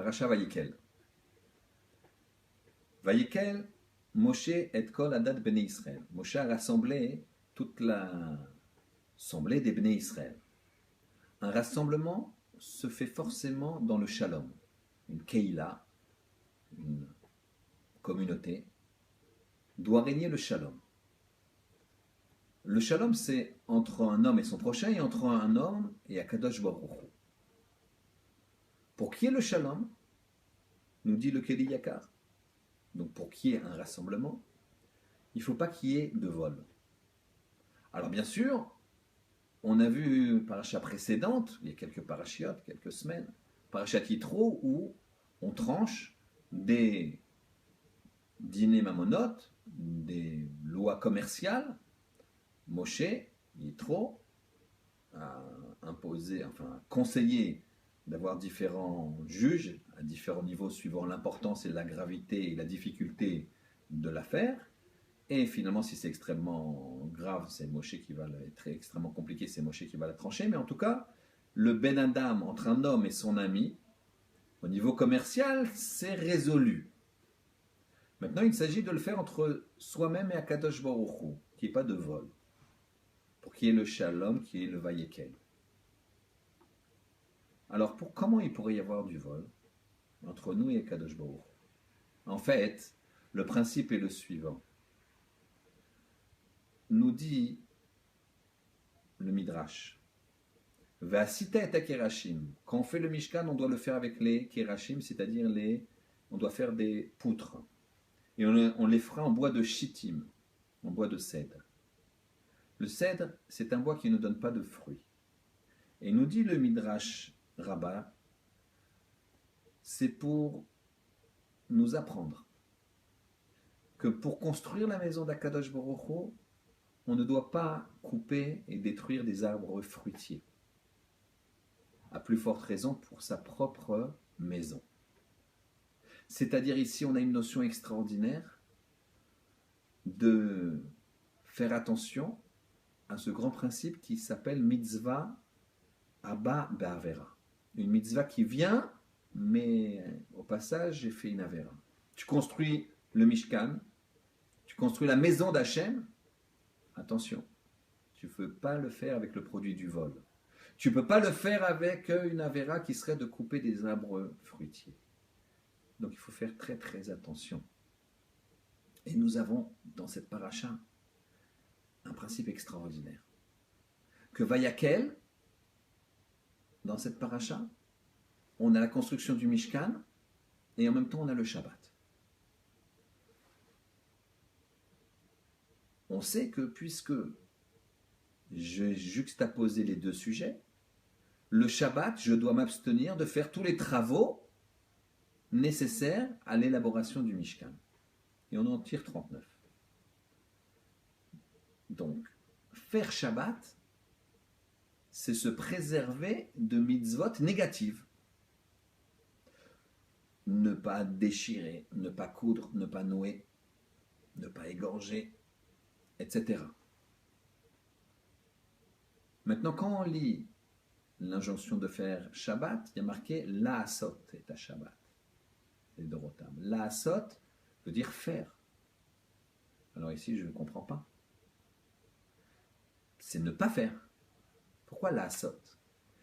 Parasha Vayikel. Vayikel, Moshe et kol adat bnei Israël. Moshe a rassemblé toute l'assemblée des bnei Israël. Un rassemblement se fait forcément dans le shalom. Une keïla, une communauté, doit régner le shalom. Le shalom, c'est entre un homme et son prochain, et entre un homme et Akadosh Baruch Hu. Pour qu'il y ait le shalom, nous dit le Keli Yakar, donc pour qu'il y ait un rassemblement, il ne faut pas qu'il y ait de vol. Alors bien sûr, on a vu une paracha précédente, il y a quelques parachiotes, quelques semaines, parachat Yitro, où on tranche des dîners mamonotes, des lois commerciales. Moshe, Yitro, a imposé, enfin conseillé d'avoir différents juges à différents niveaux suivant l'importance et la gravité et la difficulté de l'affaire. Et finalement, si c'est extrêmement grave, c'est Moshe qui va être extrêmement compliqué, c'est Moshe qui va la trancher. Mais en tout cas, le Ben Adam entre un homme et son ami, au niveau commercial, c'est résolu. Maintenant, il s'agit de le faire entre soi-même et Akadosh Baruch Hu, qu'il n'y ait pas de vol, pour qu'il y ait le shalom, qu'il y ait le vayekel. Alors, comment il pourrait y avoir du vol entre nous et Akadosh Baruch Hu? En fait, le principe est le suivant. Nous dit le Midrash, V'asita et kerashim. Quand on fait le Mishkan, on doit le faire avec les kerashim, c'est-à-dire on doit faire des poutres. Et on les fera en bois de shittim, en bois de cèdre. Le cèdre, c'est un bois qui ne donne pas de fruits. Et nous dit le Midrash Rabbah, c'est pour nous apprendre que pour construire la maison d'Akadosh Baruch Hu, on ne doit pas couper et détruire des arbres fruitiers. À plus forte raison pour sa propre maison. C'est-à-dire ici, on a une notion extraordinaire de faire attention à ce grand principe qui s'appelle mitzvah Abba Be'avera. Une mitzvah qui vient, mais au passage, j'ai fait une avera. Tu construis le Mishkan, tu construis la maison d'Hachem, attention, tu ne peux pas le faire avec le produit du vol. Tu ne peux pas le faire avec une avera qui serait de couper des arbres fruitiers. Donc il faut faire très très attention. Et nous avons dans cette paracha un principe extraordinaire. Que Vayakel, dans cette paracha, on a la construction du Mishkan et en même temps on a le Shabbat. On sait que puisque j'ai juxtaposé les deux sujets, le Shabbat, je dois m'abstenir de faire tous les travaux nécessaires à l'élaboration du Mishkan. Et on en tire 39. Donc, faire Shabbat, c'est se préserver de mitzvot négatives. Ne pas déchirer, ne pas coudre, ne pas nouer, ne pas égorger, etc. Maintenant, quand on lit l'injonction de faire Shabbat, il y a marqué La'asot et à Shabbat. Les Dorotam. La'asot veut dire faire. Alors ici, je ne comprends pas. C'est ne pas faire. Pourquoi La'asot?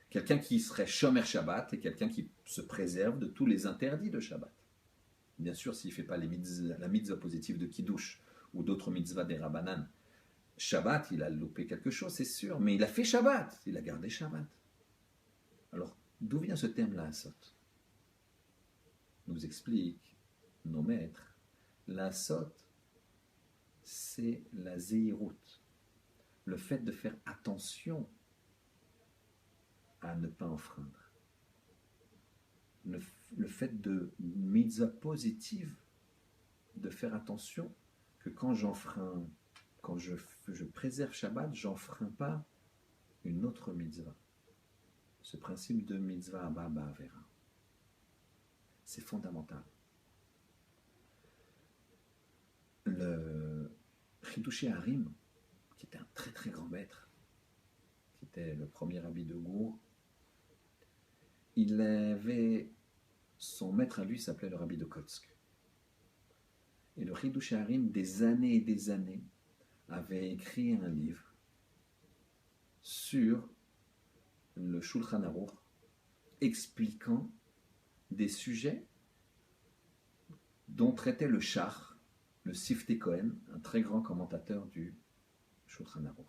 Quelqu'un qui serait Shomer Shabbat et quelqu'un qui se préserve de tous les interdits de Shabbat. Bien sûr, s'il ne fait pas la mitzvah positive de Kiddush ou d'autres mitzvahs des Rabbanan, Shabbat, il a loupé quelque chose, c'est sûr, mais il a fait Shabbat, il a gardé Shabbat. Alors, d'où vient ce terme La'asot? Nous expliquent nos maîtres. La'asot, c'est la zéhirout, le fait de faire attention à ne pas enfreindre. Le fait de mitzvah positive, de faire attention que quand j'enfreins, quand je préserve Shabbat, j'enfreins pas une autre mitzvah. Ce principe de mitzvah Abba Ba'avera. C'est fondamental. Le Chidushé Harim, qui était un très très grand maître, qui était le premier rabbi de Gour, il avait son maître à lui s'appelait le Rabbi de Kotsk. Et le Chidush Harim, des années et des années, avait écrit un livre sur le Shulchan Aruch, expliquant des sujets dont traitait le Shach, le Siftei Cohen, un très grand commentateur du Shulchan Aruch.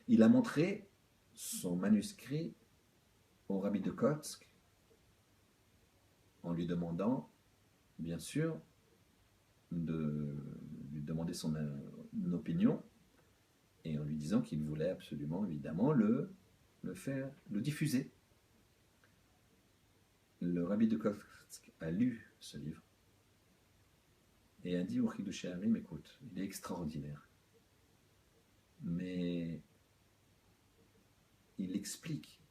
Il a montré son manuscrit au Rabbi de Kotsk en lui demandant, bien sûr, de lui demander son opinion et en lui disant qu'il voulait absolument, évidemment, le diffuser. Le Rabbi de Kotsk a lu ce livre et a dit au Chidush Harim, écoute, il est extraordinaire, mais il explique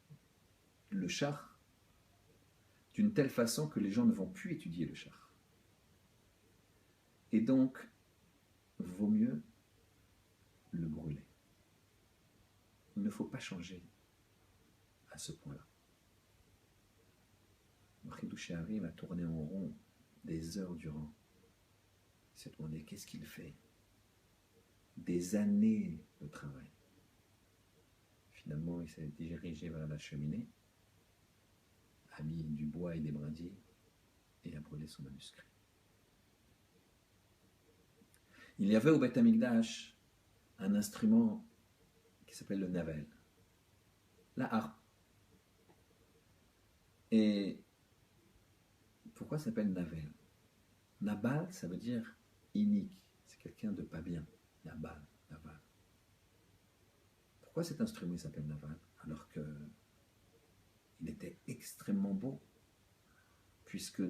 le Shach d'une telle façon que les gens ne vont plus étudier le Shach. Et donc, vaut mieux le brûler. Il ne faut pas changer à ce point-là. Le Chidush Harim a tourné en rond des heures durant. Il s'est demandé qu'est-ce qu'il fait. Des années de travail. Finalement, il s'est dirigé vers la cheminée, a mis du bois et des brindilles et a brûlé son manuscrit. Il y avait au Beth Amikdash un instrument qui s'appelle le navel, la harpe. Et pourquoi ça s'appelle navel? Nabal, ça veut dire inique, c'est quelqu'un de pas bien. Nabal. Pourquoi cet instrument s'appelle naval alors qu'il était extrêmement beau, puisque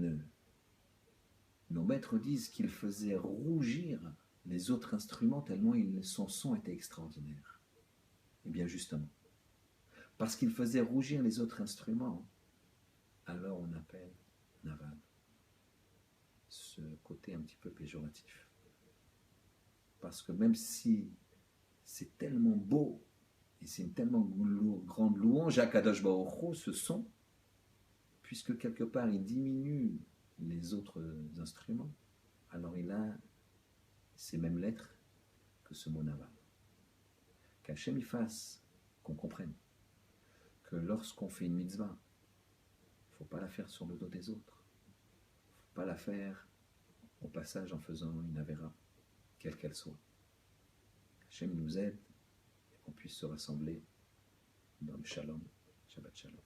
nos maîtres disent qu'il faisait rougir les autres instruments tellement son son était extraordinaire. Et bien justement, parce qu'il faisait rougir les autres instruments, alors on appelle naval ce côté un petit peu péjoratif. Parce que même si c'est tellement beau et c'est une tellement grande louange à Kadosh Baruch Hu, ce son, puisque quelque part il diminue les autres instruments, alors il a ces mêmes lettres que ce mot naval. Qu'Hachem y fasse, qu'on comprenne que lorsqu'on fait une mitzvah, il ne faut pas la faire sur le dos des autres. Il ne faut pas la faire au passage en faisant une avéra, quelle qu'elle soit. Hachem nous aide et qu'on puisse se rassembler dans le shalom. Shabbat shalom.